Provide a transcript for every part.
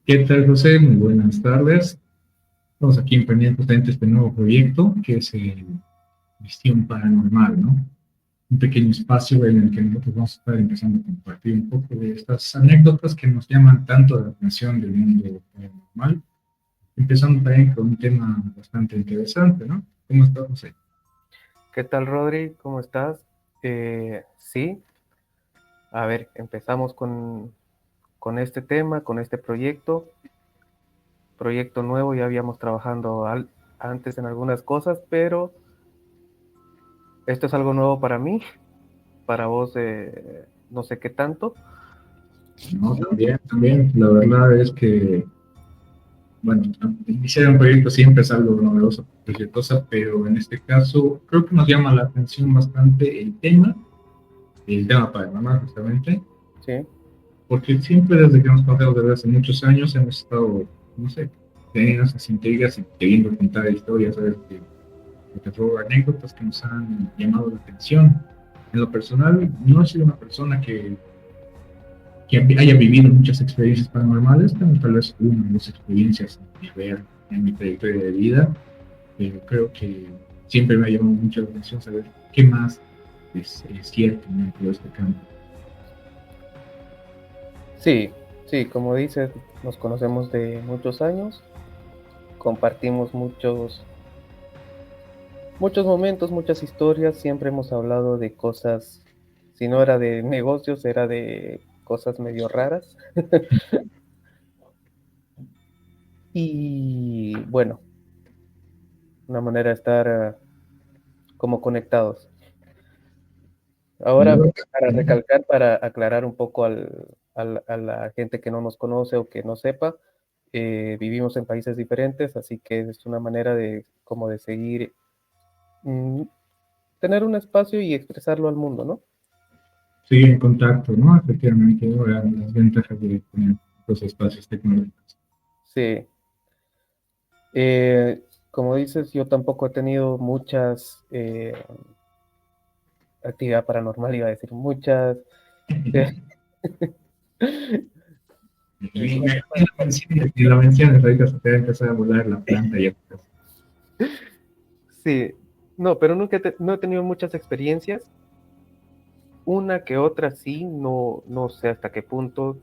¿Qué tal, José? Muy buenas tardes. Estamos aquí emprendiendo justamente este nuevo proyecto que es Visión Paranormal, ¿no? Un pequeño espacio en el que nosotros vamos a estar empezando a compartir un poco de estas anécdotas que nos llaman tanto la atención del mundo paranormal, empezando también con un tema bastante interesante, ¿no? ¿Cómo estás, José? ¿Qué tal, Rodri? ¿Cómo estás? Sí, a ver, empezamos con este tema, con este proyecto nuevo. Ya habíamos trabajado antes en algunas cosas, pero esto es algo nuevo para mí, para vos no sé qué tanto. No, también. La verdad es que, bueno, iniciar un proyecto siempre es algo novedoso, cualquier cosa, pero en este caso creo que nos llama la atención bastante el tema paranormal justamente, Sí, porque siempre desde que nos conocemos desde hace muchos años hemos estado, no sé, teniendo esas intrigas y queriendo contar historias, ¿sabes? De terror, anécdotas que nos han llamado la atención. En lo personal, no he sido una persona que haya vivido muchas experiencias paranormales, tengo tal vez una o dos experiencias en mi trayectoria de vida, pero creo que siempre me ha llamado mucho la atención saber qué más es cierto dentro de este campo. sí, sí, como dices, nos conocemos de muchos años, compartimos muchos momentos, muchas historias, siempre hemos hablado de cosas, si no era de negocios, era de cosas medio raras. Y bueno, una manera de estar como conectados. Ahora, Yo, para recalcar, para aclarar un poco a la gente que no nos conoce o que no sepa, vivimos en países diferentes, así que es una manera de como de seguir, mm, tener un espacio y expresarlo al mundo, ¿no? sigue en contacto, ¿no? Efectivamente, ¿no? Las ventajas de tener los espacios tecnológicos. Sí. Como dices, yo tampoco he tenido muchas actividad paranormal, iba a decir muchas. eh, Si lo mencionas, ahorita se te va a empezar a volar la planta y ya. Sí, no, pero nunca no he tenido muchas experiencias. Una que otra sí, no sé hasta qué punto,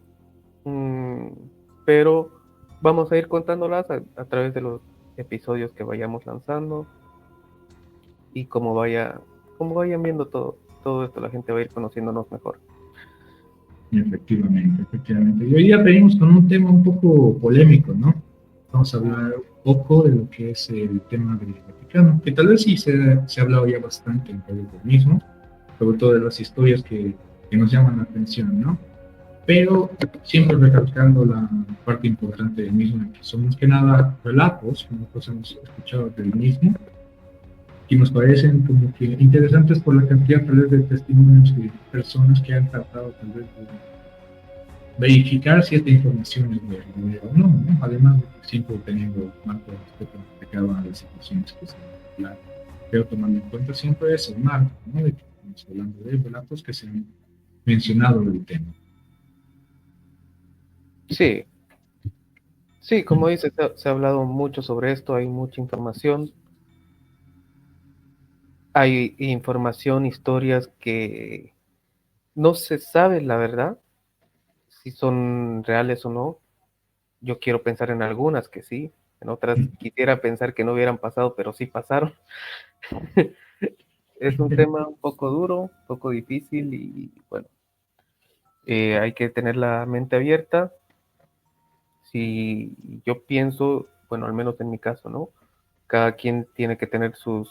mm, pero vamos a ir contándolas a través de los episodios que vayamos lanzando y como vayan viendo todo esto, la gente va a ir conociéndonos mejor. Efectivamente, efectivamente. Y hoy día venimos con un tema un poco polémico, ¿no? Vamos a hablar un poco de lo que es el tema del Vaticano, que tal vez sí se ha hablado ya bastante en el mismo, sobre todo de las historias que nos llaman la atención, ¿no? Pero siempre recalcando la parte importante del mismo, que son más que nada relatos que nosotros hemos escuchado del mismo, y nos parecen como que interesantes por la cantidad tal vez de testimonios de personas que han tratado tal vez de verificar si esta información es verdadera o no, ¿no? Además de que siempre teniendo marco de respeto de cada una de las situaciones que se van a hablar, pero tomando en cuenta siempre ese marco, ¿no? De que estamos hablando de relatos que se han mencionado del tema. Sí, sí, como dices, se ha hablado mucho sobre esto, hay mucha información. Hay información, historias que no se sabe la verdad, si son reales o no. Yo quiero pensar en algunas que sí, en otras quisiera pensar que no hubieran pasado, pero sí pasaron. Es un tema un poco duro, un poco difícil y bueno, hay que tener la mente abierta. Si yo pienso, bueno, al menos en mi caso, ¿no? Cada quien tiene que tener sus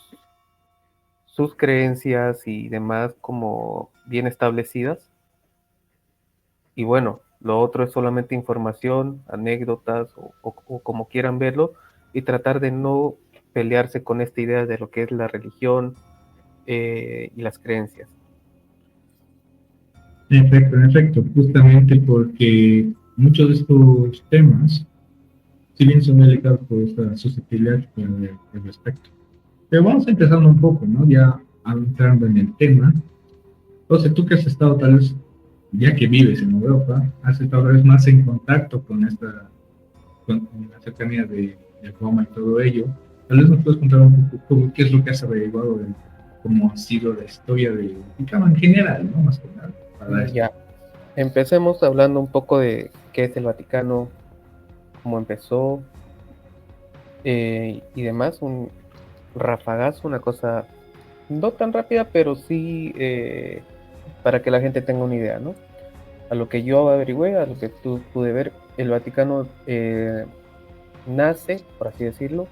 creencias y demás como bien establecidas. Y bueno, lo otro es solamente información, anécdotas o como quieran verlo y tratar de no pelearse con esta idea de lo que es la religión y las creencias. En efecto, justamente porque muchos de estos temas, si bien son delicados por esta susceptibilidad al respecto. Pero vamos empezando un poco, ¿no? Ya entrando en el tema. Entonces, tú que has estado tal vez, ya que vives en Europa, has estado tal vez más en contacto con esta con la cercanía de Roma y todo ello. Tal vez nos puedes contar un poco qué es lo que has averiguado de cómo ha sido la historia del Vaticano en general, ¿no? Más que nada, para esto. Ya, empecemos hablando un poco de qué es el Vaticano, cómo empezó y demás. Un rafagazo, una cosa no tan rápida, pero sí para que la gente tenga una idea, ¿no? A lo que yo averigüé, a lo que tú pude ver, el Vaticano nace, por así decirlo,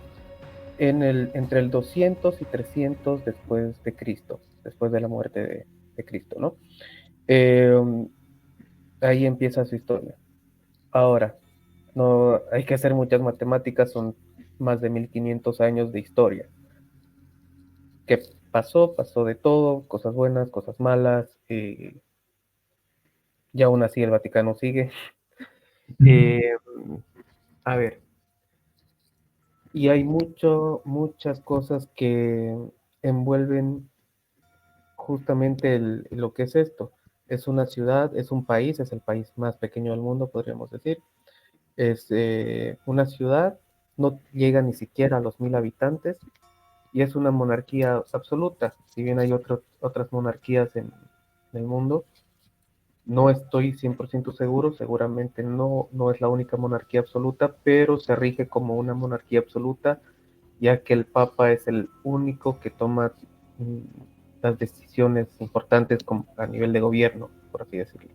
entre el 200 y 300 después de Cristo, después de la muerte de Cristo, ¿no? Eh, ahí empieza su historia. Ahora, no hay que hacer muchas matemáticas, son más de 1500 años de historia. ¿Qué pasó? Pasó de todo, cosas buenas, cosas malas, y aún así el Vaticano sigue. Ujú. Eh, a ver, y hay muchas cosas que envuelven justamente lo que es esto. Es una ciudad, es un país, es el país más pequeño del mundo, podríamos decir. Es una ciudad, no llega ni siquiera a los 1000 habitantes y es una monarquía absoluta. Si bien hay otras monarquías en el mundo, no estoy 100% seguro, seguramente no es la única monarquía absoluta, pero se rige como una monarquía absoluta, ya que el Papa es el único que toma mm, las decisiones importantes a nivel de gobierno, por así decirlo.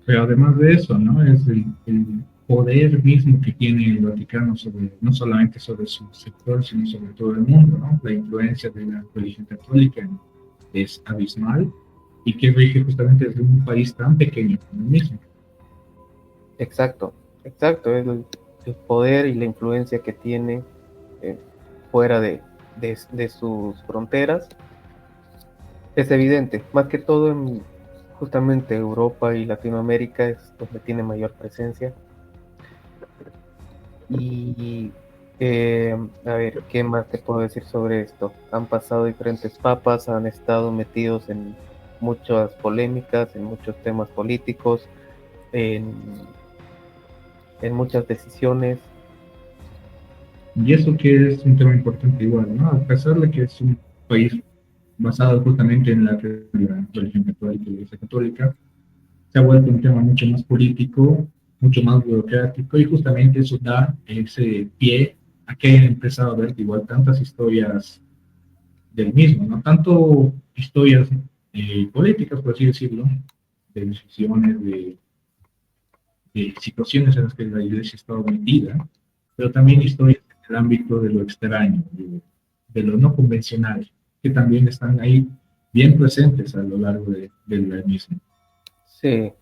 Pero además de eso, ¿no? Es el poder mismo que tiene el Vaticano sobre, no solamente sobre su sector, sino sobre todo el mundo, ¿no? La influencia de la religión católica es abismal y que rige justamente desde un país tan pequeño como el mismo. Exacto, exacto, es el poder y la influencia que tiene eh, fuera de sus fronteras. Es evidente, más que todo en justamente Europa y Latinoamérica es donde tiene mayor presencia. Y a ver, ¿qué más te puedo decir sobre esto? Han pasado diferentes papas, han estado metidos en muchas polémicas, en muchos temas políticos, en, en muchas decisiones. Y eso que es un tema importante igual, ¿no? A pesar de que es un país basado justamente en la religión católica y la iglesia católica, se ha vuelto un tema mucho más político, mucho más burocrático, y justamente eso da ese pie a que hayan empezado a ver igual tantas historias del mismo, ¿no? Tanto historias políticas, por así decirlo, de decisiones, de situaciones en las que la iglesia ha estado metida, pero también historias en el ámbito de lo extraño, de lo no convencional, que también están ahí bien presentes a lo largo de la misma. Sí,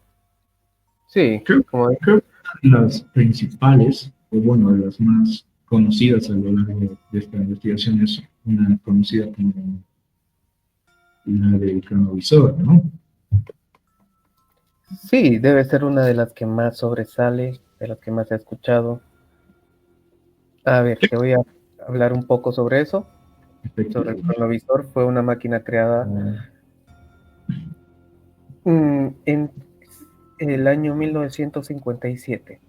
sí, Creo, como creo que una de las principales, o bueno, de las más conocidas a lo largo de esta investigación es una conocida como la del cronovisor, ¿no? sí, debe ser una de las que más sobresale, de las que más he escuchado. A ver, te voy a hablar un poco sobre eso. Sobre el Efectivamente. cronovisor, fue una máquina creada en el año 1957,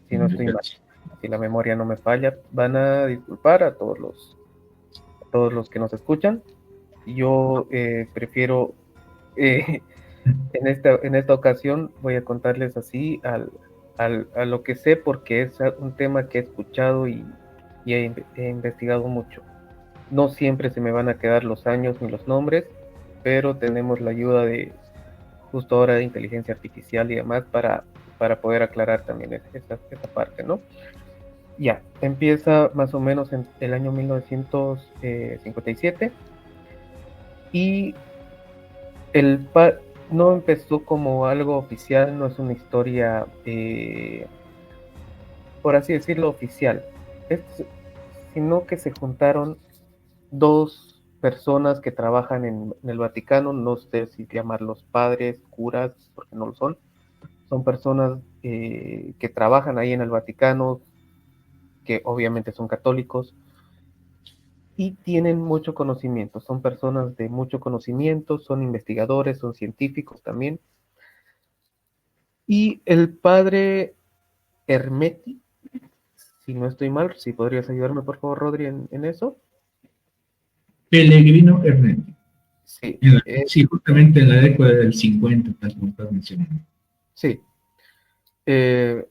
si no estoy mal. Si la memoria no me falla, van a disculpar a todos los que nos escuchan. Yo prefiero, eh, en esta ocasión, voy a contarles así a lo que sé, porque es un tema que he escuchado y he investigado mucho. No siempre se me van a quedar los años ni los nombres, pero tenemos la ayuda de justo ahora de inteligencia artificial y demás para poder aclarar también esa parte, ¿no? Ya, empieza más o menos en el año 1957 y el no empezó como algo oficial, no es una historia, por así decirlo, oficial, es, sino que se juntaron dos personas que trabajan en el Vaticano, no sé si llamarlos padres, curas, porque no lo son personas que trabajan ahí en el Vaticano, que obviamente son católicos y tienen mucho conocimiento, son personas de mucho conocimiento, son investigadores, son científicos también. Y el padre Hermetti, Si no estoy mal, si podrías ayudarme por favor, Rodri, en eso. Pellegrino Ernetti. Sí, Sí, justamente en la década del 50, tal como estás mencionando. sí. Eh,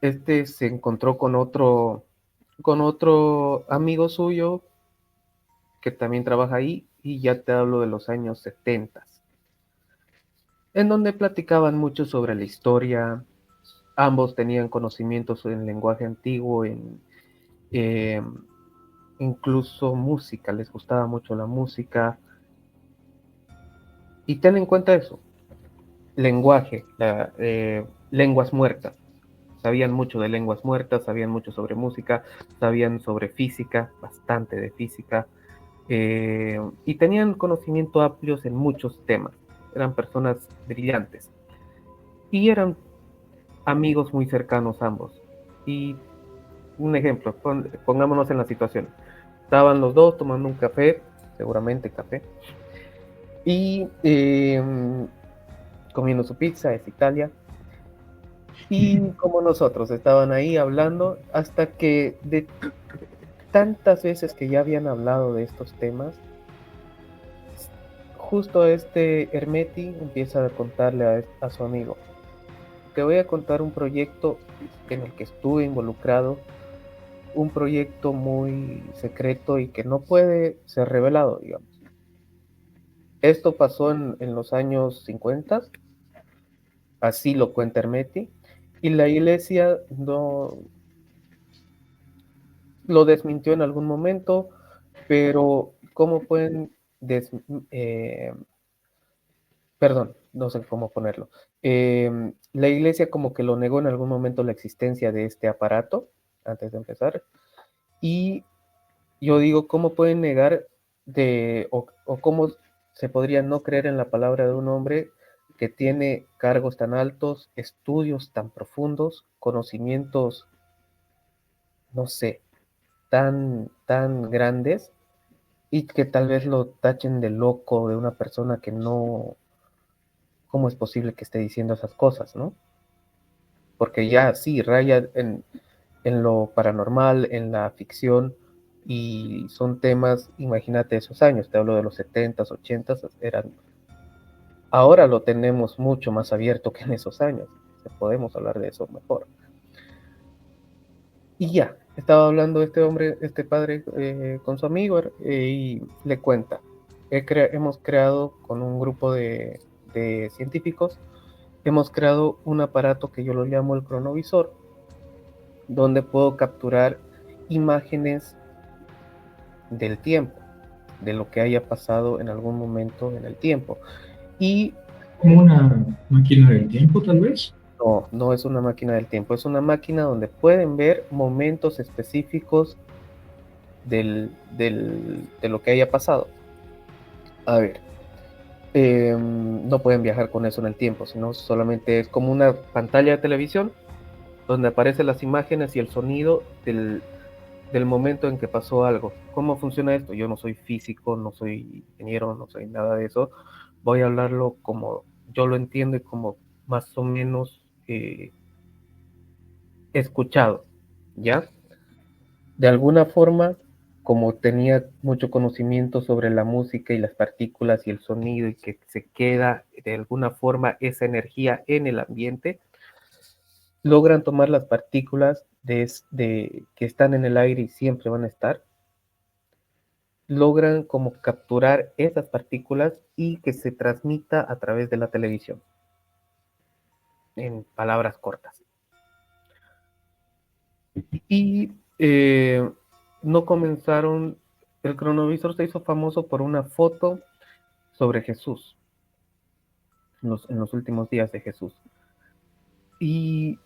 este se encontró con otro amigo suyo que también trabaja ahí, y ya te hablo de los años 70, en donde platicaban mucho sobre la historia. Ambos tenían conocimientos en lenguaje antiguo, eh, incluso música, les gustaba mucho la música. Y ten en cuenta eso, lenguaje, lenguas muertas. Sabían mucho de lenguas muertas, sabían mucho sobre música, sabían sobre física, bastante de física, y tenían conocimiento amplios en muchos temas. Eran personas brillantes y eran amigos muy cercanos ambos. Y un ejemplo, pongámonos en la situación. Estaban los dos tomando un café, seguramente café, y comiendo su pizza, es Italia. Y como nosotros estaban ahí hablando, hasta que de tantas veces que ya habían hablado de estos temas, justo este Hermeti empieza a contarle a su amigo: te voy a contar un proyecto en el que estuve involucrado, un proyecto muy secreto y que no puede ser revelado, digamos. Esto pasó en los años 50, así lo cuenta Hermeti, y la iglesia no lo desmintió en algún momento, pero ¿cómo pueden des, eh, perdón, no sé cómo ponerlo? La iglesia como que lo negó en algún momento la existencia de este aparato, antes de empezar, y yo digo, ¿cómo pueden negar o cómo se podría no creer en la palabra de un hombre que tiene cargos tan altos, estudios tan profundos, conocimientos, no sé, tan grandes, y que tal vez lo tachen de loco, de una persona que no, ¿cómo es posible que esté diciendo esas cosas, no? Porque ya sí, raya en lo paranormal, en la ficción, y son temas, imagínate esos años, te hablo de los 70s, 80s, eran, ahora lo tenemos mucho más abierto que en esos años, podemos hablar de eso mejor. Y ya, estaba hablando este hombre, este padre, con su amigo, y le cuenta: hemos creado con un grupo de científicos, hemos creado un aparato que yo lo llamo el cronovisor, donde puedo capturar imágenes del tiempo, de lo que haya pasado en algún momento en el tiempo. Y Como una máquina del tiempo, tal vez. no, no es una máquina del tiempo, es una máquina donde pueden ver momentos específicos de lo que haya pasado. A ver, no pueden viajar con eso en el tiempo, sino solamente es como una pantalla de televisión donde aparecen las imágenes y el sonido del momento en que pasó algo. ¿Cómo funciona esto? Yo no soy físico, no soy ingeniero, no soy nada de eso. Voy a hablarlo como yo lo entiendo y como más o menos escuchado, ¿ya? De alguna forma, como tenía mucho conocimiento sobre la música y las partículas y el sonido, y que se queda de alguna forma esa energía en el ambiente, logran tomar las partículas que están en el aire y siempre van a estar, logran como capturar esas partículas y que se transmita a través de la televisión, en palabras cortas. Y no comenzaron, el cronovisor se hizo famoso por una foto sobre Jesús, en los últimos días de Jesús. Y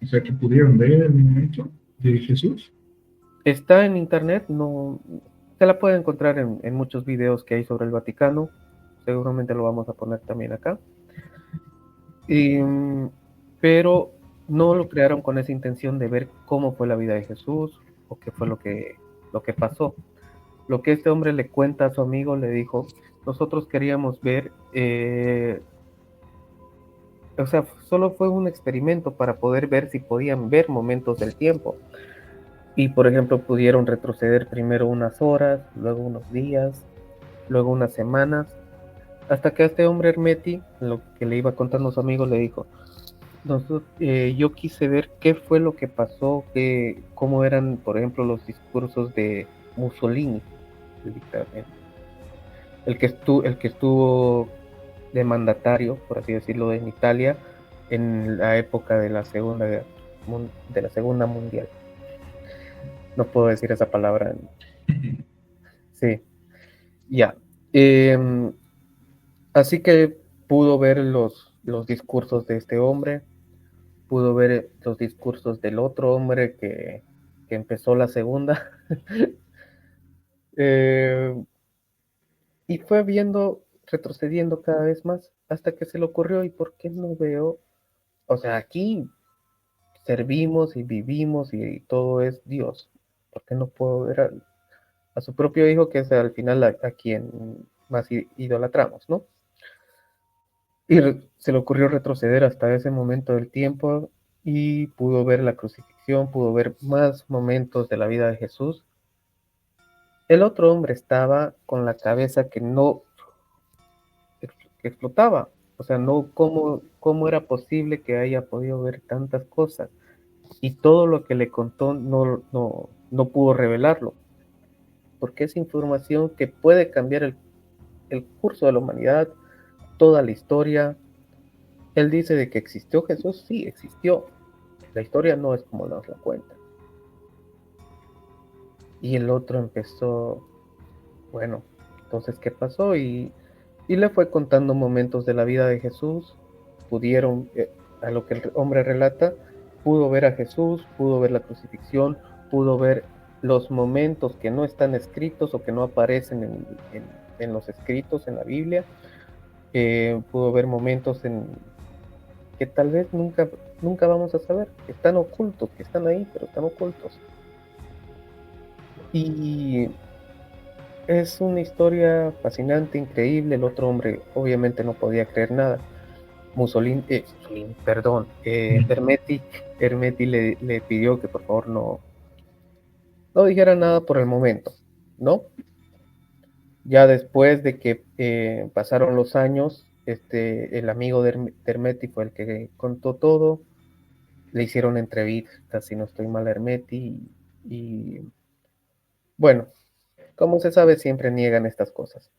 O sea, que pudieron ver el momento de Jesús. está en internet, no, se la puede encontrar en muchos videos que hay sobre el Vaticano, seguramente lo vamos a poner también acá. Pero no lo crearon con esa intención de ver cómo fue la vida de Jesús o qué fue lo que pasó. Lo que este hombre le cuenta a su amigo, le dijo: nosotros queríamos ver o sea, solo fue un experimento para poder ver si podían ver momentos del tiempo. Y por ejemplo, pudieron retroceder primero unas horas, luego unos días, luego unas semanas, hasta que a este hombre Hermeti, lo que le iba contando a su amigo, le dijo, yo quise ver qué fue lo que pasó, cómo eran, por ejemplo, los discursos de Mussolini, el dictador, el que estuvo de mandatario, por así decirlo, en Italia en la época de la Segunda Mundial. No puedo decir esa palabra. Sí, ya. Eh, Así que pudo ver los discursos de este hombre, pudo ver los discursos del otro hombre que empezó la segunda. eh, y fue viendo, retrocediendo cada vez más, hasta que se le ocurrió, ¿y por qué no veo? O sea, aquí servimos y vivimos y todo es Dios. ¿Por qué no puedo ver a su propio hijo, que es al final a quien más idolatramos, ¿no? Y se le ocurrió retroceder hasta ese momento del tiempo y pudo ver la crucifixión, pudo ver más momentos de la vida de Jesús. El otro hombre estaba con la cabeza que no que explotaba. O sea, no, ¿cómo era posible que haya podido ver tantas cosas? Y todo lo que le contó no pudo revelarlo, porque es información que puede cambiar el curso de la humanidad, toda la historia. Él dice de que existió Jesús, sí, existió. La historia no es como nos la cuentan. Y el otro empezó, bueno, entonces, ¿qué pasó? Y le fue contando momentos de la vida de Jesús. Pudieron, a lo que el hombre relata, pudo ver a Jesús, pudo ver la crucifixión, pudo ver los momentos que no están escritos o que no aparecen en los escritos en la Biblia. Pudo ver momentos que tal vez nunca vamos a saber, que están ocultos, que están ahí, pero están ocultos. Y es una historia fascinante, increíble. El otro hombre obviamente no podía creer nada. Perdón, Hermeti le pidió que por favor no dijera nada por el momento, ¿no? Ya después de que pasaron los años, el amigo de Hermeti fue el que contó todo. Le hicieron entrevistas, si no estoy mal, a Hermeti. Y bueno, como se sabe, siempre niegan estas cosas.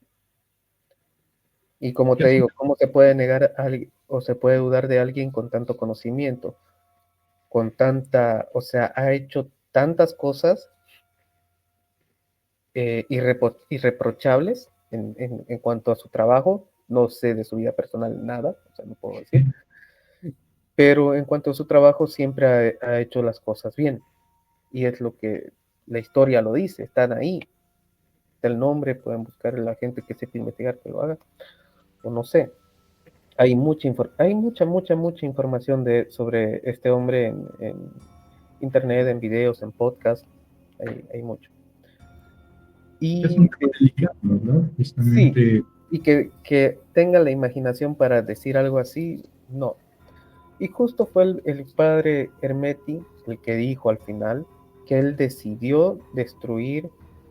Y como te digo, ¿cómo se puede negar a alguien o se puede dudar de alguien con tanto conocimiento, con tanta, o sea, ha hecho tantas cosas irreprochables en cuanto a su trabajo? No sé de su vida personal nada, o sea, no puedo decir, pero en cuanto a su trabajo siempre ha hecho las cosas bien. Y es lo que la historia lo dice, están ahí, está el nombre, pueden buscar a la gente que sepa investigar que lo haga, o no sé. Hay mucha información sobre este hombre en internet, en videos, en podcast, hay mucho. Es un Y tema delicado, ¿verdad? sí, Justamente, y que tenga la imaginación para decir algo así, no. Y justo fue el padre Hermeti el que dijo al final que él decidió destruir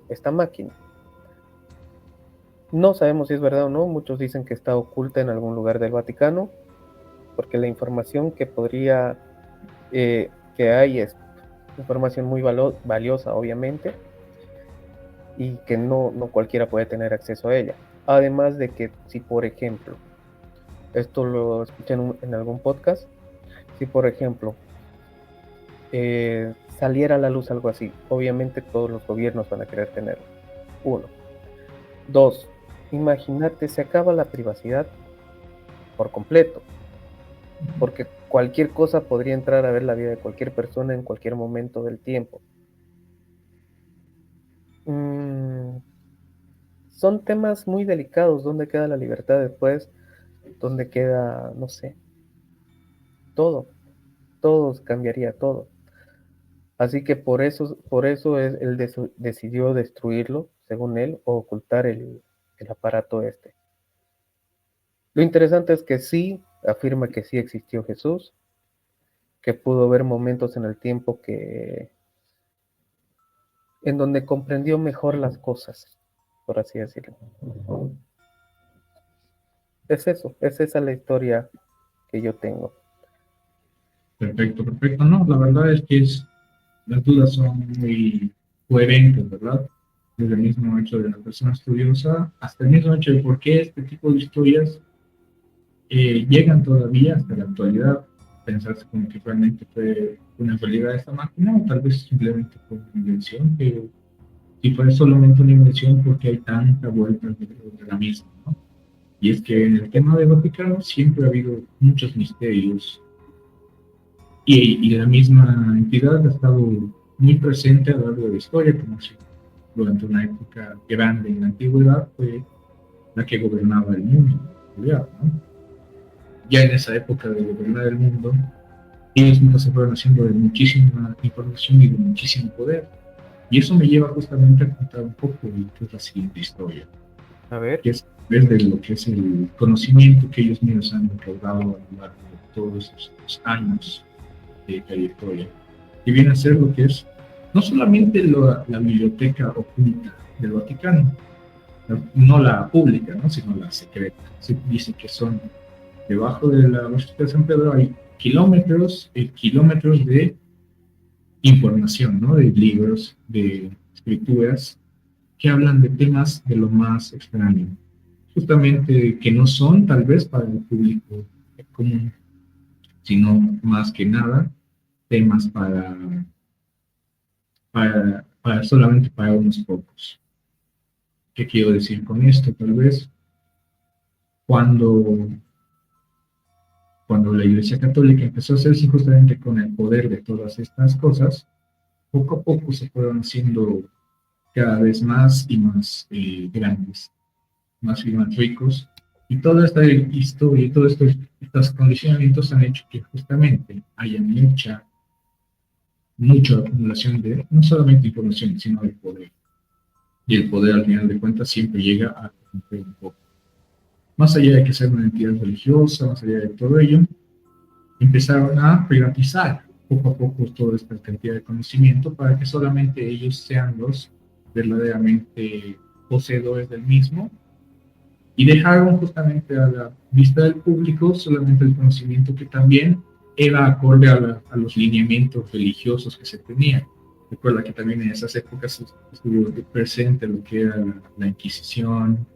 esta máquina. No sabemos si es verdad o no, muchos dicen que está oculta en algún lugar del Vaticano, porque la información que hay es información muy valiosa, obviamente, y que no cualquiera puede tener acceso a ella. Además de que si, por ejemplo, esto lo escuché en algún podcast, si, por ejemplo, saliera a la luz algo así, obviamente todos los gobiernos van a querer tenerlo. Uno. Dos, imagínate, se acaba la privacidad por completo, porque cualquier cosa podría entrar a ver la vida de cualquier persona en cualquier momento del tiempo. Mm, son temas muy delicados. ¿Dónde queda la libertad después? ¿Dónde queda, no sé, todo? Todo cambiaría todo. Así que por eso él decidió destruirlo, según él, o ocultar el aparato este. Lo interesante es que sí, afirma que sí existió Jesús, que pudo haber momentos en el tiempo en donde comprendió mejor las cosas, por así decirlo. Es eso, es esa la historia que yo tengo. Perfecto, perfecto. No, la verdad es que las dudas son muy coherentes, ¿verdad? Desde el mismo hecho de la persona estudiosa hasta el mismo hecho de por qué este tipo de historias llegan todavía hasta la actualidad. Pensarse como que realmente fue una realidad de esta máquina, o tal vez simplemente fue una invención, pero si fue solamente una invención, porque hay tanta vuelta de la misma, ¿no? Y es que en el tema del Vaticano siempre ha habido muchos misterios y la misma entidad ha estado muy presente a lo largo de la historia, como si durante una época grande en la antigüedad fue la que gobernaba el mundo, ¿no? Ya en esa época de gobernar el mundo, ellos mismos se fueron haciendo de muchísima información y de muchísimo poder. Y eso me lleva justamente a contar un poco de qué es la siguiente historia, A ver. que es desde lo que es el conocimiento que ellos mismos han recaudado a lo largo de todos estos años de trayectoria, que viene a ser lo que es no solamente la biblioteca oculta del Vaticano, no la pública, ¿no? Sino la secreta. Se dice que son debajo de la Basílica de San Pedro hay kilómetros y kilómetros de información, ¿no? De libros, de escrituras que hablan de temas de lo más extraño, justamente que no son tal vez para el público común, sino más que nada temas solamente para unos pocos. ¿Qué quiero decir con esto? Tal vez cuando, cuando la Iglesia Católica empezó a hacerse justamente con el poder de todas estas cosas, poco a poco se fueron haciendo cada vez más y más grandes, más y más ricos. Y toda esta historia y todos estos condicionamientos han hecho que justamente haya mucha acumulación de no solamente información, sino de poder. Y el poder, al final de cuentas, siempre llega a corromper un poco. Más allá de que sea una entidad religiosa, más allá de todo ello, empezaron a privatizar poco a poco toda esta cantidad de conocimiento para que solamente ellos sean los verdaderamente poseedores del mismo, y dejaron justamente a la vista del público solamente el conocimiento que también era acorde a los lineamientos religiosos que se tenían. Recuerda que también en esas épocas estuvo presente lo que era la Inquisición,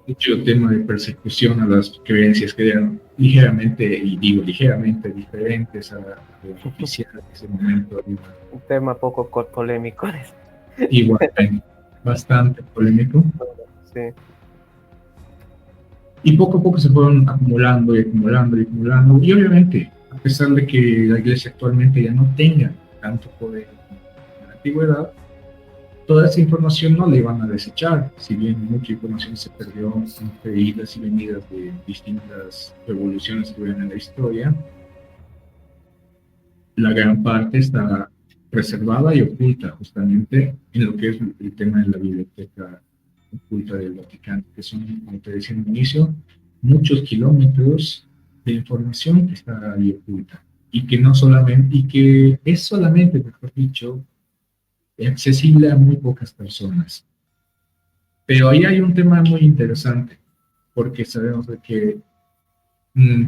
mucho tema de persecución a las creencias que eran ligeramente, y digo ligeramente, diferentes a la oficial en ese momento. Un tema poco polémico. Igualmente, bastante polémico. Sí. Y poco a poco se fueron acumulando y acumulando y acumulando. Y obviamente, a pesar de que la iglesia actualmente ya no tenga tanto poder como en la antigüedad, toda esa información no la iban a desechar. Si bien mucha información se perdió entre idas y venidas de distintas revoluciones que hubieron en la historia, la gran parte está preservada y oculta justamente en lo que es el tema de la biblioteca oculta del Vaticano, que son, como te decía en el inicio, muchos kilómetros de información que está ahí oculta y que no solamente, y que es solamente, mejor dicho, accesible a muy pocas personas. Pero ahí hay un tema muy interesante, porque sabemos de que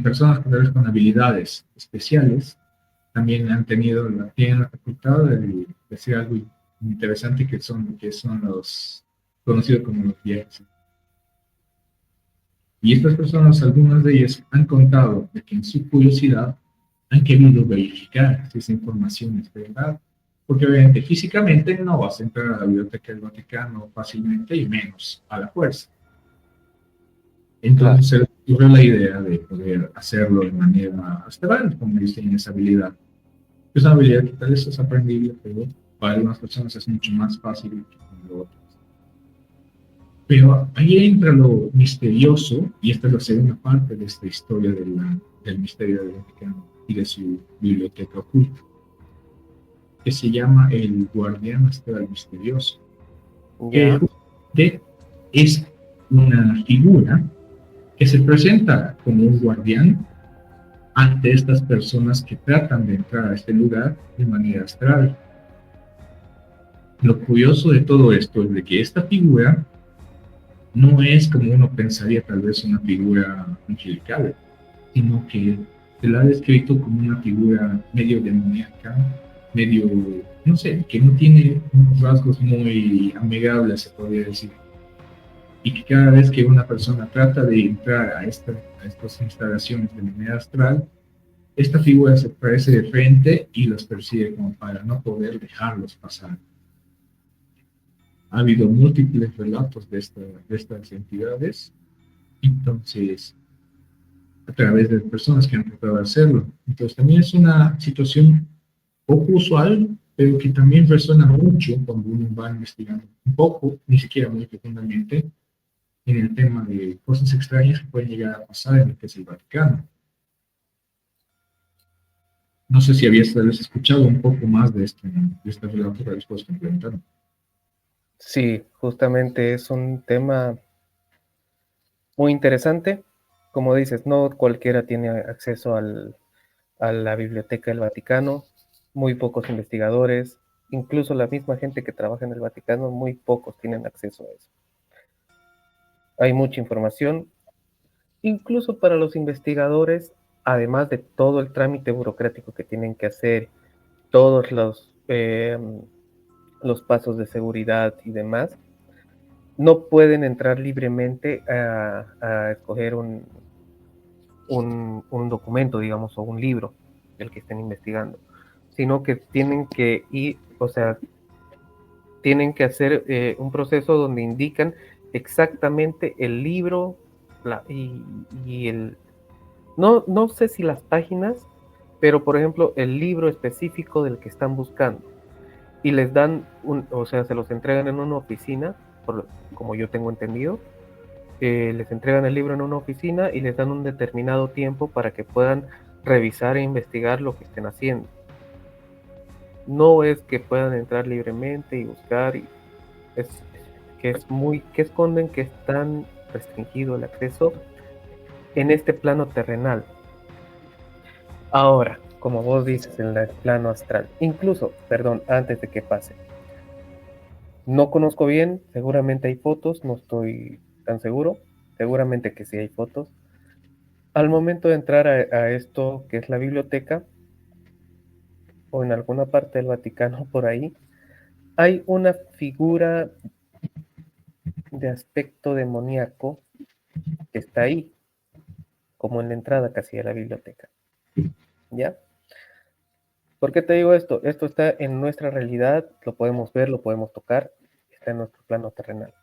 personas con habilidades especiales también tienen la facultad de hacer algo interesante, que son los conocidos como los viajes. Y estas personas, algunas de ellas, han contado de que en su curiosidad han querido verificar si esa información es verdad, porque obviamente físicamente no vas a entrar a la biblioteca del Vaticano fácilmente, y menos a la fuerza. Entonces se les ocurrió la idea de poder hacerlo de manera astral, como ellos tienen esa habilidad. Es una habilidad que tal vez es aprendible, pero para algunas personas es mucho más fácil que para otras. Pero ahí entra lo misterioso, y esta es la segunda parte de esta historia del misterio del Vaticano y de su biblioteca oculta, que se llama el Guardián Astral Misterioso, que es una figura que se presenta como un guardián ante estas personas que tratan de entrar a este lugar de manera astral. Lo curioso de todo esto es de que esta figura no es como uno pensaría tal vez una figura angelical, sino que se la ha descrito como una figura medio demoníaca, medio, no sé, que no tiene unos rasgos muy amigables, se podría decir. Y que cada vez que una persona trata de entrar a estas instalaciones de manera astral, esta figura se aparece de frente y los persigue como para no poder dejarlos pasar. Ha habido múltiples relatos de estas entidades, entonces, a través de personas que han tratado de hacerlo. Entonces, también es una situación poco usual, pero que también resuena mucho cuando uno va investigando un poco, ni siquiera muy profundamente, en el tema de cosas extrañas que pueden llegar a pasar en lo que es el Vaticano. No sé si habías tal vez escuchado un poco más de este relato que después complementaron. Sí, justamente es un tema muy interesante. Como dices, no cualquiera tiene acceso a la Biblioteca del Vaticano, muy pocos investigadores, incluso la misma gente que trabaja en el Vaticano, muy pocos tienen acceso a eso. Hay mucha información, incluso para los investigadores, además de todo el trámite burocrático que tienen que hacer, todos los pasos de seguridad y demás, no pueden entrar libremente a escoger un documento, digamos, o un libro del que estén investigando, sino que tienen que ir, o sea, tienen que hacer un proceso donde indican exactamente el libro y el... No sé si las páginas, pero por ejemplo, el libro específico del que están buscando. Y les dan, o sea, se los entregan en una oficina, como yo tengo entendido, les entregan el libro en una oficina y les dan un determinado tiempo para que puedan revisar e investigar lo que estén haciendo. No es que puedan entrar libremente y buscar, es que esconden que es tan restringido el acceso en este plano terrenal. Ahora, como vos dices, en el plano astral, incluso, perdón, antes de que pase, no conozco bien, seguramente hay fotos, no estoy tan seguro, seguramente que sí hay fotos. Al momento de entrar a esto que es la biblioteca, o en alguna parte del Vaticano por ahí, hay una figura de aspecto demoníaco que está ahí, como en la entrada casi de la biblioteca. ¿Ya? ¿Por qué te digo esto? Esto está en nuestra realidad, lo podemos ver, lo podemos tocar, está en nuestro plano terrenal.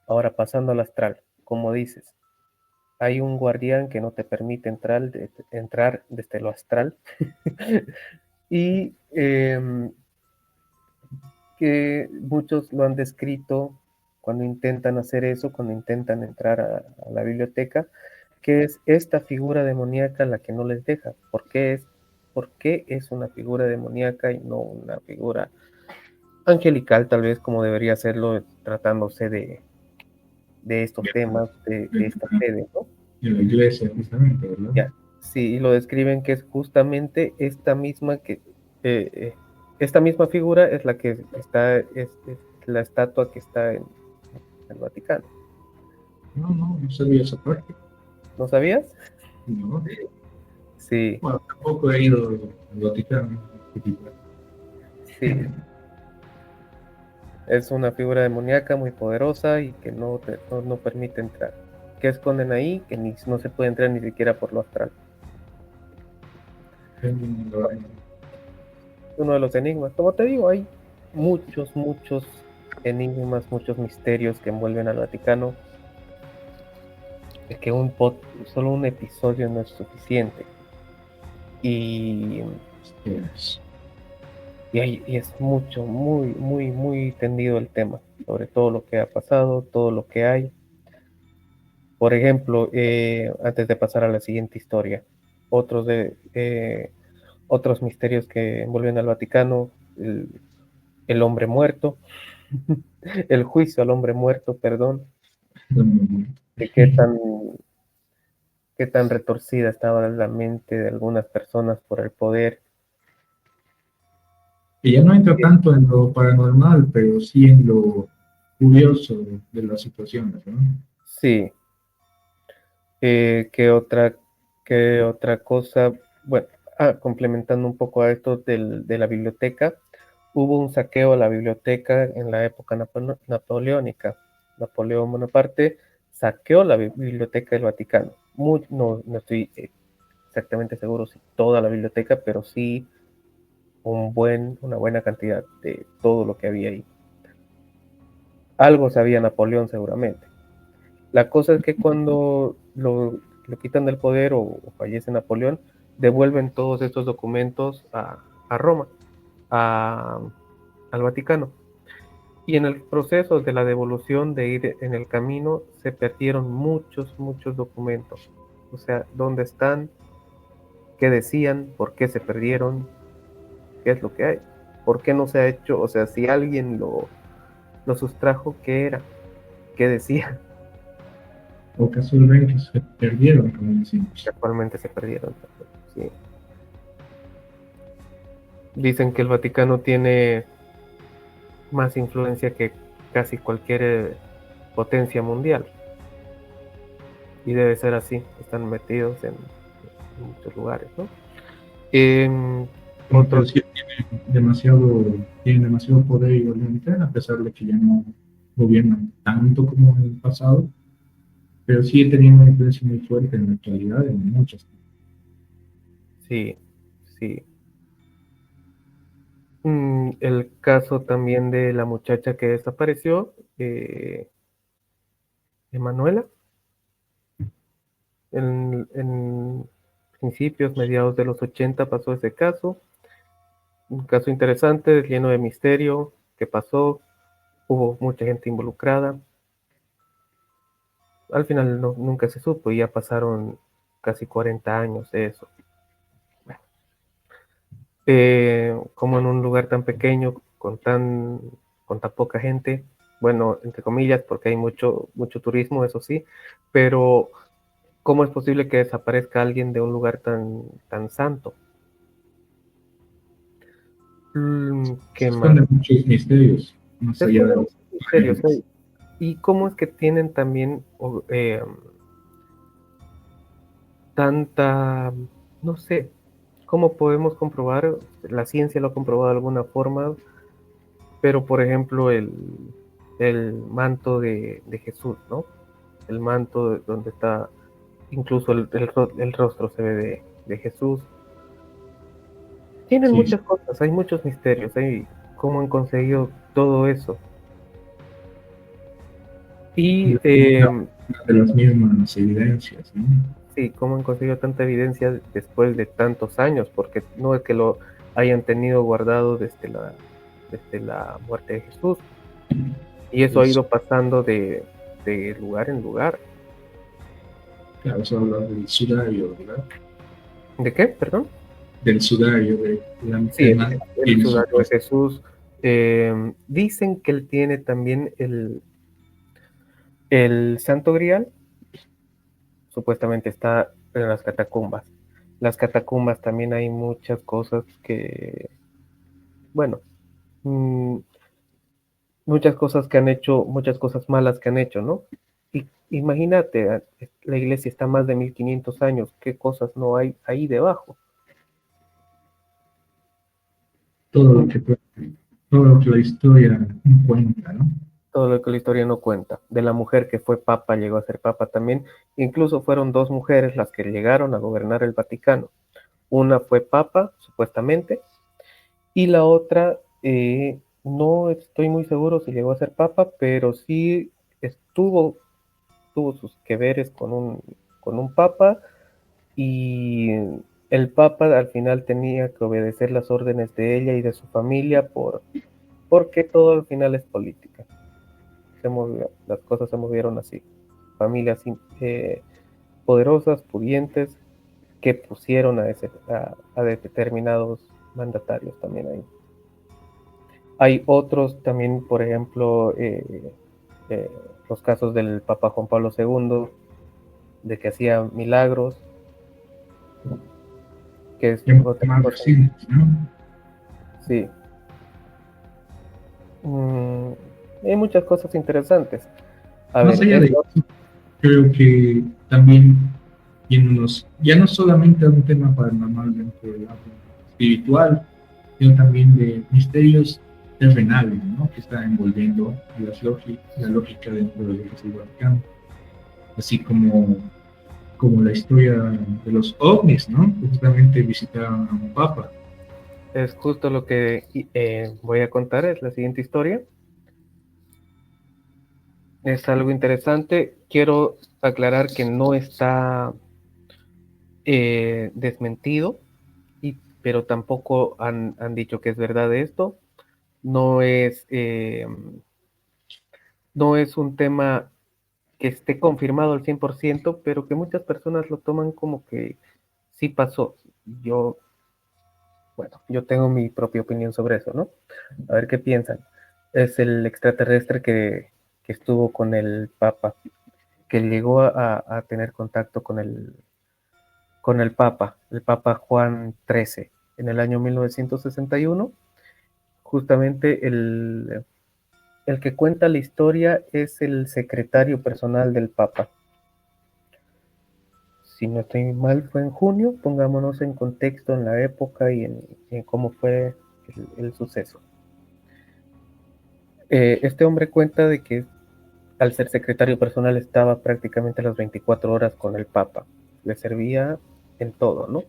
Ahora pasando al astral, como dices, hay un guardián que no te permite entrar desde lo astral y que muchos lo han descrito cuando intentan hacer eso, cuando intentan entrar a la biblioteca, que es esta figura demoníaca la que no les deja. ¿Por qué es una figura demoníaca y no una figura angelical, tal vez como debería serlo tratándose de estos temas, de esta sede, ¿no? En la iglesia, justamente, ¿verdad? Ya, sí, y lo describen que es justamente esta misma figura es la que es la estatua que está en el Vaticano. No sabía esa parte. ¿No sabías? No. Sí, Bueno, tampoco he ido al Vaticano. sí. Es una figura demoníaca muy poderosa y que no permite entrar. ¿Qué esconden ahí? Que no se puede entrar ni siquiera por lo astral. Uno de los enigmas. Como te digo, hay muchos enigmas, muchos misterios que envuelven al Vaticano. Es que solo un episodio no es suficiente. Y, y es muy tendido el tema, sobre todo lo que ha pasado, todo lo que hay. Por ejemplo, antes de pasar a la siguiente historia, otros misterios que envuelven al Vaticano, el hombre muerto, el juicio al hombre muerto, perdón, de qué tan qué tan retorcida estaba la mente de algunas personas por el poder. Y ya no entra tanto en lo paranormal, pero sí en lo curioso de las situaciones, ¿no? Sí, ¿qué otra cosa? Bueno, complementando un poco a esto de la biblioteca, hubo un saqueo a la biblioteca en la época napoleónica. Napoleón Bonaparte saqueó la biblioteca del Vaticano. No estoy exactamente seguro si toda la biblioteca, pero sí una buena cantidad de todo lo que había ahí. Algo sabía Napoleón seguramente. La cosa es que cuando lo quitan del poder o fallece Napoleón, devuelven todos estos documentos a Roma, a- al Vaticano. Y en el proceso de la devolución, de ir en el camino, se perdieron muchos documentos. O sea, ¿dónde están? ¿Qué decían? ¿Por qué se perdieron? ¿Qué es lo que hay? ¿Por qué no se ha hecho? O sea, si alguien lo sustrajo, ¿qué era? ¿Qué decía? O casualmente se perdieron, como decimos. Actualmente se perdieron. Sí. Dicen que el Vaticano tiene más influencia que casi cualquier potencia mundial. Y debe ser así. Están metidos en muchos lugares, ¿no? En Como te otro, decía, tienen demasiado poder y voluntad, a pesar de que ya no gobiernan tanto como en el pasado, pero sigue teniendo una influencia muy fuerte en la actualidad en muchas. sí, sí. El caso también de la muchacha que desapareció, Emanuela, en principios, mediados de los 80 pasó ese caso. Un caso interesante, lleno de misterio, qué pasó, hubo mucha gente involucrada. Al final nunca se supo y ya pasaron casi 40 años de eso. Bueno, como en un lugar tan pequeño, con tan poca gente, bueno, entre comillas, porque hay mucho turismo, eso sí, pero ¿cómo es posible que desaparezca alguien de un lugar tan santo? Se ¿Qué más? esconden muchos misterios, más Se allá de esconden las misterios, imágenes. ¿y cómo es que tienen también tanta, no sé, cómo podemos comprobar? La ciencia lo ha comprobado de alguna forma, pero por ejemplo el manto de Jesús, ¿no? El manto donde está, incluso el rostro se ve de Jesús. Tienen Sí, sí, muchas cosas, hay muchos misterios, hay cómo han conseguido todo eso. Y de las mismas evidencias, ¿no? sí, cómo han conseguido tanta evidencia después de tantos años, porque no es que lo hayan tenido guardado desde la muerte de Jesús, y eso ha Pues, ido pasando de lugar en lugar. claro, eso habla del sudario, ¿verdad? ¿De qué? Perdón. Del sudario, Sí, el man el tiene su sudario de Jesús. Dicen que él tiene también el Santo Grial, supuestamente está en las catacumbas. Las catacumbas también hay muchas cosas bueno, mm, muchas cosas que han hecho, muchas cosas malas que han hecho, ¿no? Y imagínate, la iglesia está más de 1500 años, ¿qué cosas no hay ahí debajo? todo lo que, todo lo que la historia cuenta, ¿no? Todo lo que la historia no cuenta. De la mujer que fue papa, llegó a ser papa también. Incluso fueron dos mujeres las que llegaron a gobernar el Vaticano. Una fue papa, supuestamente, y la otra, no estoy muy seguro si llegó a ser papa, pero sí tuvo sus que veres con un papa, y el papa al final tenía que obedecer las órdenes de ella y de su familia porque todo al final es política. Las cosas se movieron así. Familias poderosas, pudientes, que pusieron a determinados mandatarios también ahí. Hay otros también, por ejemplo, eh, los casos del Papa Juan Pablo II. de que hacía milagros, que es Ya otra más cosa. recientes, ¿no? Sí. Mm, hay muchas cosas interesantes. A Más ver, allá de eso, creo que también yéndonos, ya no solamente a un tema paranormal dentro del lado espiritual, sino también de misterios terrenales, ¿no? Que está envolviendo la lógica dentro de lo que es el Vaticano, así como la historia de los ovnis, ¿no? Que justamente visitaron a un papa. es justo lo que voy a contar, es la siguiente historia. Es algo interesante. Quiero aclarar que no está desmentido, pero tampoco han dicho que es verdad esto. No es, no es un tema que esté confirmado al 100%, pero que muchas personas lo toman como que sí pasó. Yo, bueno, yo tengo mi propia opinión sobre eso, ¿no? A ver qué piensan. Es el extraterrestre que estuvo con el Papa, que llegó a tener contacto con el Papa Juan XIII, en el año 1961. Justamente el que cuenta la historia es el secretario personal del Papa. Si no estoy mal, fue en junio. Pongámonos en contexto en la época y en cómo fue el suceso. Este hombre cuenta de que al ser secretario personal estaba prácticamente las 24 horas con el Papa. Le servía en todo, ¿no?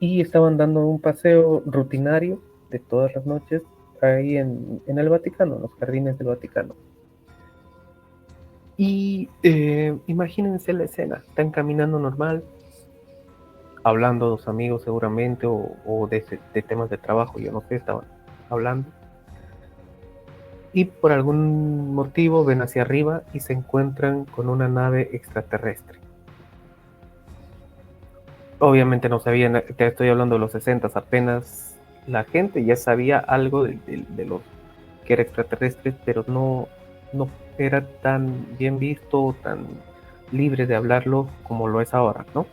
Y estaban dando un paseo rutinario de todas las noches ahí en el Vaticano, en los jardines del Vaticano. Y imagínense la escena, están caminando normal, hablando dos amigos seguramente, o de temas de trabajo, yo no sé, estaban hablando. Y por algún motivo ven hacia arriba y se encuentran con una nave extraterrestre. Obviamente no sabían, te estoy hablando de los 60, apenas la gente ya sabía algo de lo que era extraterrestre, pero no era tan bien visto, tan libre de hablarlo como lo es ahora, ¿no?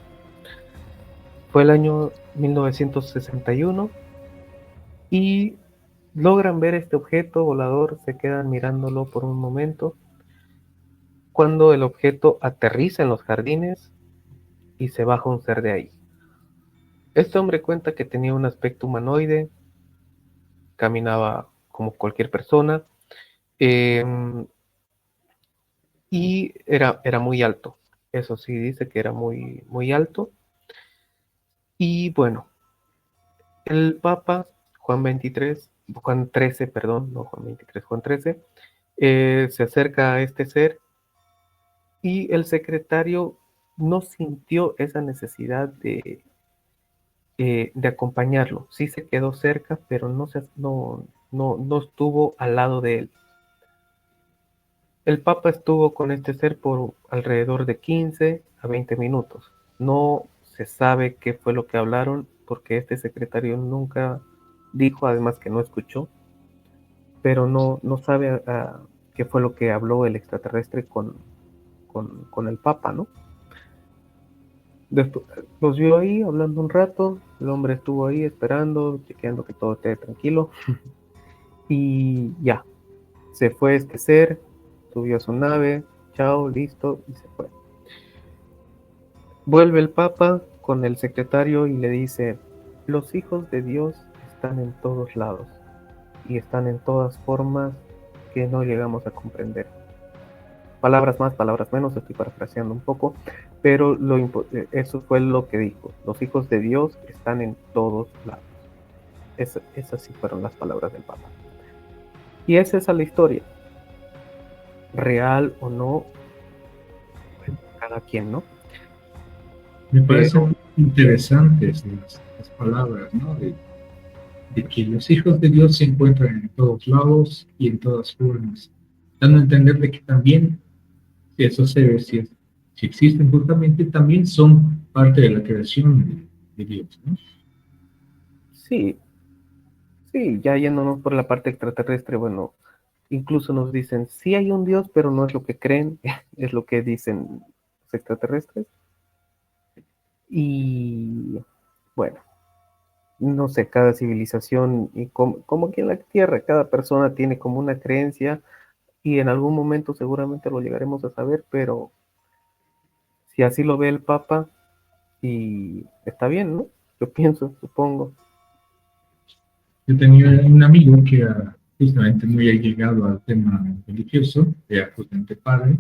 Fue el año 1961 y logran ver este objeto volador, se quedan mirándolo por un momento, cuando el objeto aterriza en los jardines y se baja un ser de ahí. Este hombre cuenta que tenía un aspecto humanoide, caminaba como cualquier persona, eh, y era muy alto. Eso sí, dice que era muy, muy alto. Y bueno, el Papa Juan XIII, perdón, no Juan XXIII, Juan XIII, se acerca a este ser y el secretario no sintió esa necesidad de acompañarlo. Sí se quedó cerca, pero no estuvo al lado de él. El Papa estuvo con este ser por alrededor de 15 a 20 minutos. No se sabe qué fue lo que hablaron, porque este secretario nunca dijo, además que no escuchó, pero no sabe qué fue lo que habló el extraterrestre con el Papa, ¿no? Después, los vio ahí hablando un rato, el hombre estuvo ahí esperando, chequeando que todo esté tranquilo, y ya, se fue este ser, subió a su nave, chao, listo, y se fue. Vuelve el Papa con el secretario y le dice, los hijos de Dios están en todos lados y están en todas formas que no llegamos a comprender. Palabras más, palabras menos, estoy parafraseando un poco, pero eso fue lo que dijo. Los hijos de Dios están en todos lados. Esas sí fueron las palabras del Papa. Y esa es la historia. Real o no, bueno, cada quien, ¿no? Me parecen Pero muy interesantes las palabras, ¿no? De que los hijos de Dios se encuentran en todos lados y en todas formas, dando a entender de que también, si esos seres, si existen justamente, también son parte de la creación de Dios, ¿no? sí, sí, ya yéndonos por la parte extraterrestre, bueno, incluso nos dicen, sí hay un Dios, pero no es lo que creen, es lo que dicen extraterrestres. Y bueno, no sé, cada civilización y como aquí en la Tierra, cada persona tiene como una creencia y en algún momento seguramente lo llegaremos a saber, pero si así lo ve el Papa, y está bien, ¿no? Yo pienso, supongo. Yo tenía un amigo que era justamente muy allegado al tema religioso, era justamente padre,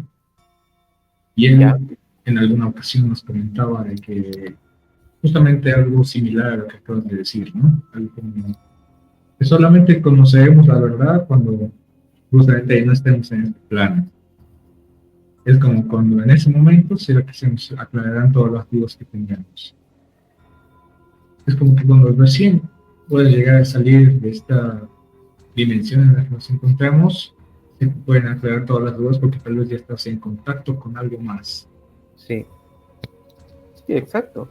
y Ya, él en alguna ocasión nos comentaba de que justamente algo similar a lo que acabas de decir, ¿no? Algo como que solamente conoceremos la verdad cuando justamente no estemos en este plano. Es como cuando en ese momento será que se nos aclararán todas las dudas que teníamos. Es como que cuando recién puedes llegar a salir de esta dimensión en la que nos encontramos, se pueden aclarar todas las dudas porque tal vez ya estás en contacto con algo más. sí, sí, exacto.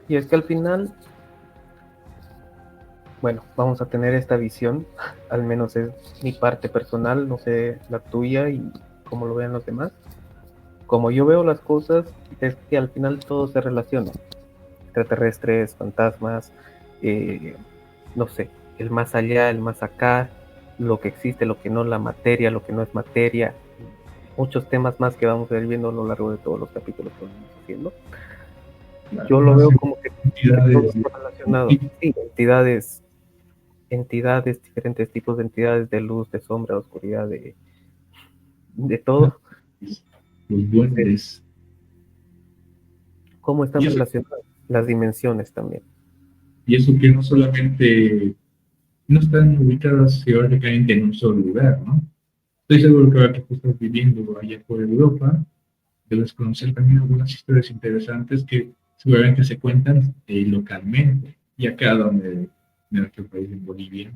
Y es que al final, bueno, vamos a tener esta visión, al menos es mi parte personal, no sé la tuya y cómo lo vean los demás. Como yo veo las cosas, es que al final todo se relaciona. Extraterrestres, fantasmas, eh, no sé, el más allá, el más acá, lo que existe, lo que no, la materia, lo que no es materia, muchos temas más que vamos a ir viendo a lo largo de todos los capítulos que vamos haciendo. Yo lo Más veo como que todo entidades. está relacionado. Sí, entidades, diferentes tipos de entidades de luz, de sombra, de oscuridad, de todo. Los Entonces, duendes. ¿cómo están Y eso, relacionadas las dimensiones también? y eso que no solamente no están ubicadas geográficamente en un solo lugar, ¿no? Estoy seguro que ahora que tú estás viviendo allá por Europa, debes conocer también algunas historias interesantes que seguramente se cuentan localmente. Y acá donde, en nuestro país, en Bolivia,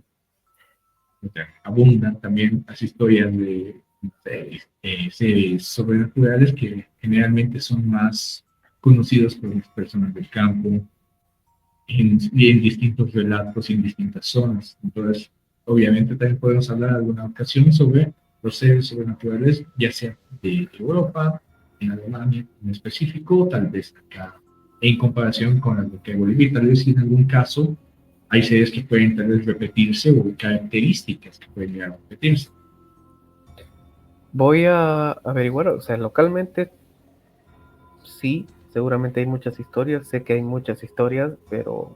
o sea, abundan también las historias de seres sobrenaturales que generalmente son más conocidos por las personas del campo y en distintos relatos y en distintas zonas. Entonces, obviamente también podemos hablar en alguna ocasión sobre los seres sobrenaturales, ya sea de Europa, en Alemania en específico, tal vez acá, en comparación con lo que Bolivia, tal vez en algún caso hay seres que pueden tal vez repetirse o características que pueden llegar a repetirse. Voy a averiguar, o sea, localmente sí, seguramente hay muchas historias, sé que hay muchas historias, pero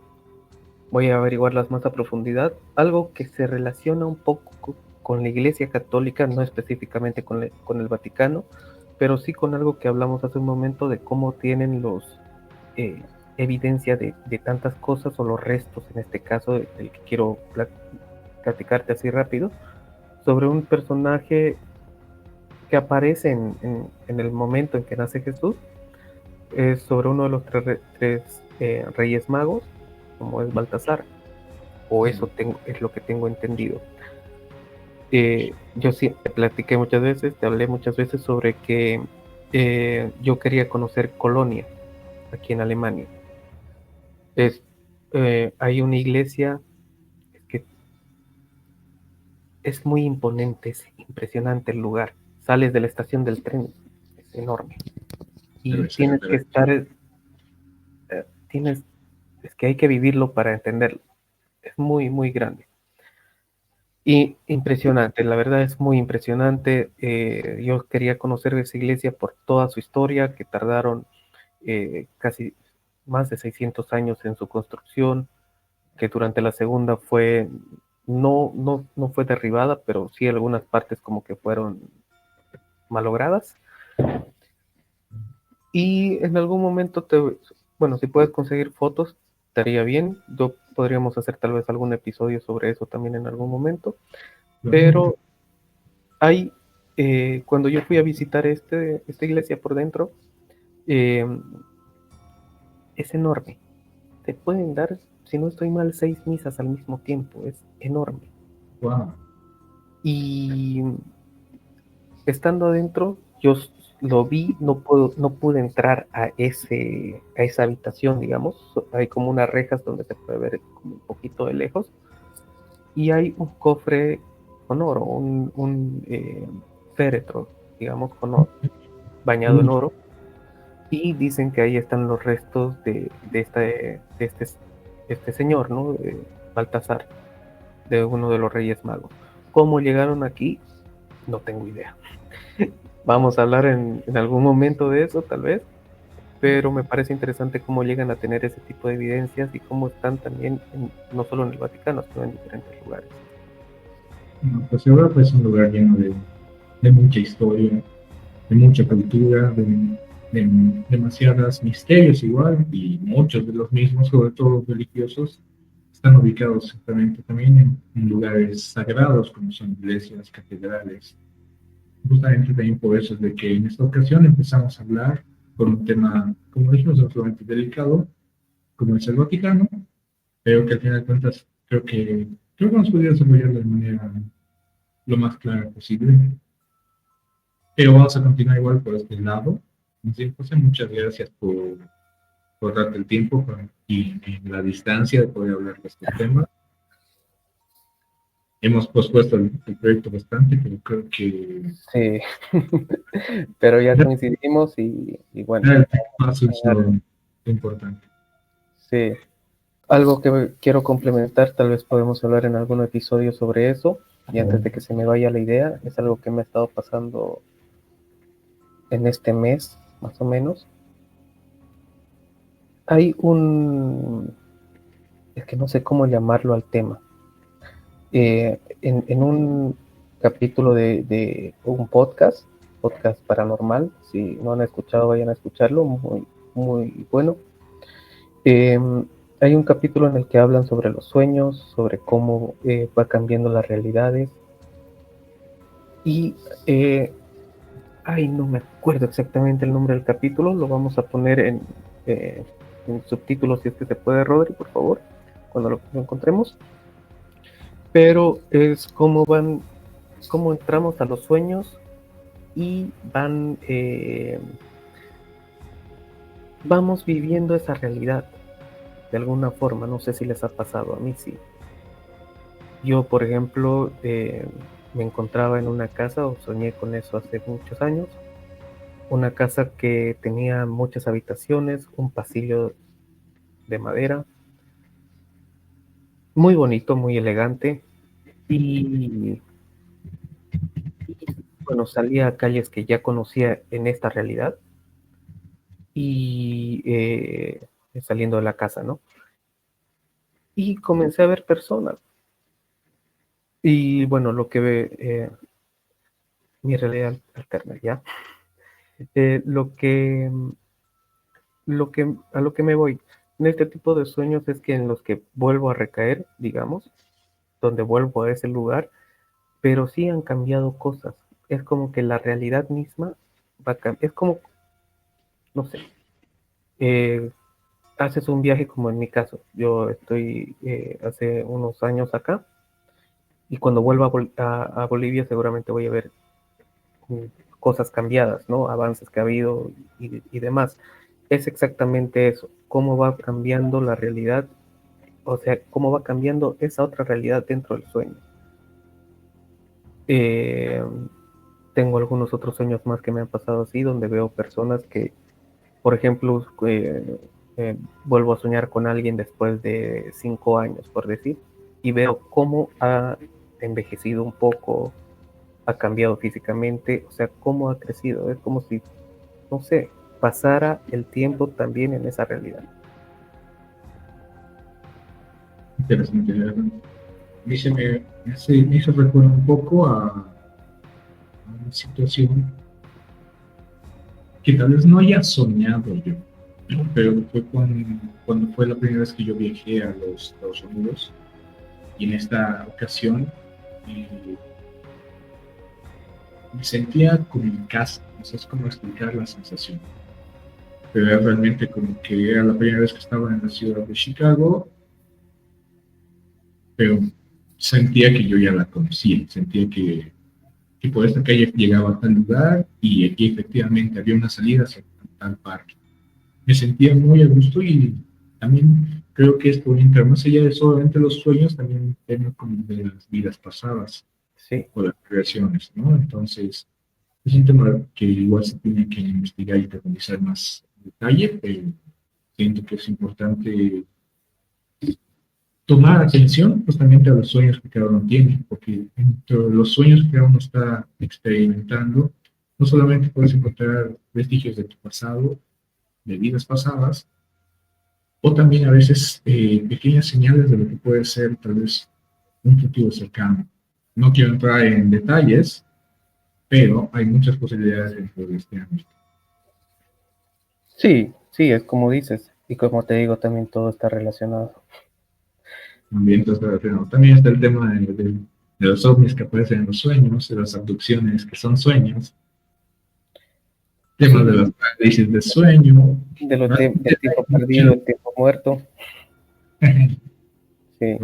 voy a averiguarlas más a profundidad. Algo que se relaciona un poco con la Iglesia Católica, no específicamente con el Vaticano, pero sí con algo que hablamos hace un momento de cómo tienen los eh, evidencia de tantas cosas o los restos, en este caso, del que quiero platicarte así rápido, sobre un personaje que aparece en el momento en que nace Jesús, es sobre uno de los tres reyes magos, como es Baltasar, o eso es lo que tengo entendido. Yo sí te platiqué muchas veces, te hablé muchas veces sobre que yo quería conocer Colonia, aquí en Alemania. Es, hay una iglesia que es muy imponente, es impresionante el lugar. Sales de la estación del tren, es enorme. Y Debe ser, tienes que debe estar, tienes, es que hay que vivirlo para entenderlo. Es muy, muy grande. Y impresionante, la verdad es muy impresionante. Yo quería conocer esa iglesia por toda su historia, que tardaron casi más de 600 años en su construcción, que durante la segunda fue, no fue derribada, pero sí algunas partes como que fueron malogradas. Y en algún momento bueno, si puedes conseguir fotos, estaría bien. Yo podríamos hacer tal vez algún episodio sobre eso también en algún momento. ser. Pero hay, cuando yo fui a visitar esta iglesia por dentro, eh, es enorme. Te pueden dar, si no estoy mal, 6 misas al mismo tiempo. Es enorme. Wow. Y estando adentro, lo vi, no pude entrar a esa habitación, digamos. Hay como unas rejas donde se puede ver como un poquito de lejos. Y hay un cofre con oro, un féretro, digamos, con oro. bañado en oro, y dicen que ahí están los restos de este señor, ¿no? De Baltasar, de uno de los Reyes Magos. ¿Cómo llegaron aquí? No tengo idea. Vamos a hablar en algún momento de eso, tal vez, pero me parece interesante cómo llegan a tener ese tipo de evidencias y cómo están también, no solo en el Vaticano, sino en diferentes lugares. No, pues Europa es un lugar lleno de mucha historia, de mucha cultura, de demasiados misterios igual, y muchos de los mismos, sobre todo los religiosos, están ubicados exactamente también en lugares sagrados, como son iglesias, catedrales. Justamente también por eso es de que en esta ocasión empezamos a hablar con un tema, como dijimos, absolutamente delicado, como es el Vaticano, pero que al final de cuentas creo que nos podría desarrollar de manera lo más clara posible. Pero vamos a continuar igual por este lado. Entonces, José, muchas gracias por darte el tiempo y la distancia de poder hablar de este tema. Hemos pospuesto el proyecto bastante, pero creo que Sí, pero ya coincidimos y bueno, el paso es lo importante. sí. Algo que quiero complementar, tal vez podemos hablar en algún episodio sobre eso, y antes de que se me vaya la idea, es algo que me ha estado pasando en este mes, más o menos. Hay es que no sé cómo llamarlo al tema. En un capítulo de un podcast paranormal, si no han escuchado, vayan a escucharlo, muy, muy bueno. Eh, Hay un capítulo en el que hablan sobre los sueños, sobre cómo va cambiando las realidades. Y, no me acuerdo exactamente el nombre del capítulo, lo vamos a poner en subtítulos si es que se puede, Rodri, por favor, cuando lo encontremos. Pero es cómo entramos a los sueños y vamos viviendo esa realidad de alguna forma. No sé si les ha pasado, a mí sí. Yo, por ejemplo, me encontraba en una casa, o soñé con eso hace muchos años, una casa que tenía muchas habitaciones, un pasillo de madera, muy bonito, muy elegante, y bueno, salía a calles que ya conocía en esta realidad, y saliendo de la casa, ¿no? Y comencé a ver personas. Y bueno, mi realidad alterna, ¿ya? Eh, lo que, a lo que me voy en este tipo de sueños es que en los que vuelvo a recaer, digamos, donde vuelvo a ese lugar, pero sí han cambiado cosas. Es como que la realidad misma va a cambiar. Es como, no sé, eh, haces un viaje como en mi caso. Yo estoy hace unos años acá, y cuando vuelva a Bolivia seguramente voy a ver mm, cosas cambiadas, ¿no? Avances que ha habido y demás. Es exactamente eso, cómo va cambiando la realidad, o sea, cómo va cambiando esa otra realidad dentro del sueño. Eh, Tengo algunos otros sueños más que me han pasado así, donde veo personas que, por ejemplo, vuelvo a soñar con alguien después de 5 años, por decir, y veo cómo ha envejecido un poco, ha cambiado físicamente, o sea, cómo ha crecido. Es como si, no sé, pasara el tiempo también en esa realidad. Interesante. Me hizo recuerdo un poco a una situación que tal vez no haya soñado yo, ¿no? Pero fue cuando fue la primera vez que yo viajé a los Estados Unidos, y en esta ocasión eh, me sentía como en casa. No sé cómo explicar la sensación, pero era realmente como que era la primera vez que estaba en la ciudad de Chicago, pero sentía que yo ya la conocía, sentía que por esta calle llegaba a tal lugar y aquí efectivamente había una salida hacia tal parque. Me sentía muy a gusto, y también creo que esto entra más allá de solamente los sueños, también un tema como de las vidas pasadas Sí, o las creaciones, ¿no? Entonces, Es un tema que igual se tiene que investigar y profundizar más en detalle, pero siento que es importante tomar atención justamente a los sueños que cada uno tiene, porque entre los sueños que cada uno está experimentando, no solamente puedes encontrar vestigios de tu pasado, de vidas pasadas, o también a veces pequeñas señales de lo que puede ser tal vez un futuro cercano. No quiero entrar en detalles, pero hay muchas posibilidades dentro de este ámbito. Sí, sí, es como dices. Y como te digo, también todo está relacionado. También, entonces, relacionado. También está el tema de los ovnis que aparecen en los sueños, de las abducciones que son sueños, temas de las Sí, parálisis de sueño. del Realmente tiempo hay perdido, el tiempo muerto. Sí.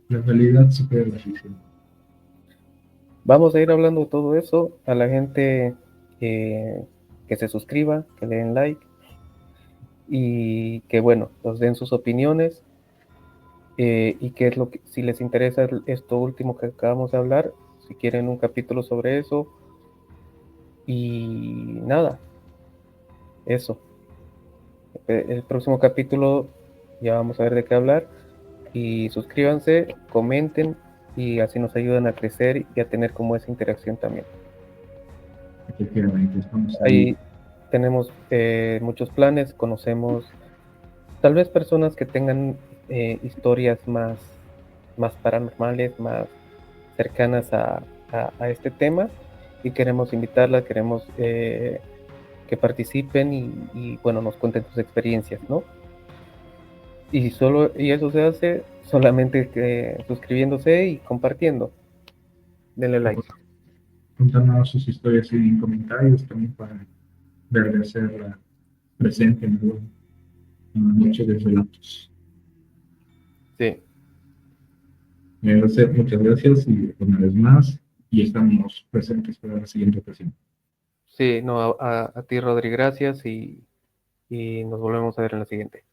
la realidad supera la ficción. Vamos a ir hablando de todo eso. A la gente que se suscriba, que le den like y que, bueno, nos den sus opiniones y qué es lo que, si les interesa esto último que acabamos de hablar, si quieren un capítulo sobre eso y nada, eso. El próximo capítulo ya vamos a ver de qué hablar y suscríbanse, comenten y así nos ayudan a crecer y a tener como esa interacción también. Efectivamente, estamos ahí. Ahí tenemos muchos planes, conocemos tal vez personas que tengan historias más paranormales, más cercanas a este tema y queremos invitarlas, queremos que participen y, bueno, nos cuenten sus experiencias, ¿no? Y eso se hace solamente suscribiéndose y compartiendo. Denle like. Contarnos sus historias en comentarios también para ver de hacerla presente en la noche de relatos. Sí, Muchas gracias y una vez más, y estamos presentes para la siguiente ocasión. sí, no, a ti, Rodri, gracias y nos volvemos a ver en la siguiente.